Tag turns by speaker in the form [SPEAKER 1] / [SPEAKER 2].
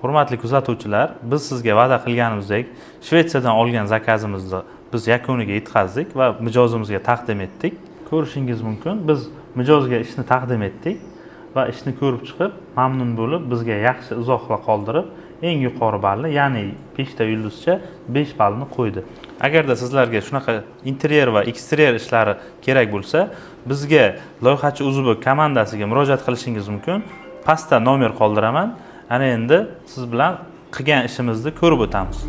[SPEAKER 1] Hurmatli kuzatuvchilar, biz sizga va'da qilganimizdek Shvetsiyadan olgan zakazimizni biz yakuniga yetkazdik va mijozimizga taqdim etdik. Ko'rishingiz mumkin, biz mijozga ishni taqdim etdik va ishni ko'rib chiqib, mamnun bo'lib, bizga yaxshi izohlar qoldirib, eng yuqori balli, ya'ni 5 ta yulduzcha 5 ballni qo'ydi. Agarda sizlarga shunaqa interyer va eksteryer ishlari kerak bo'lsa, bizga loyihachi Uzbek komandasiga murojaat qilishingiz mumkin. Pastda nomer qoldiraman. Ana endi siz bilan qilgan ishimizni ko'rib o'tamiz.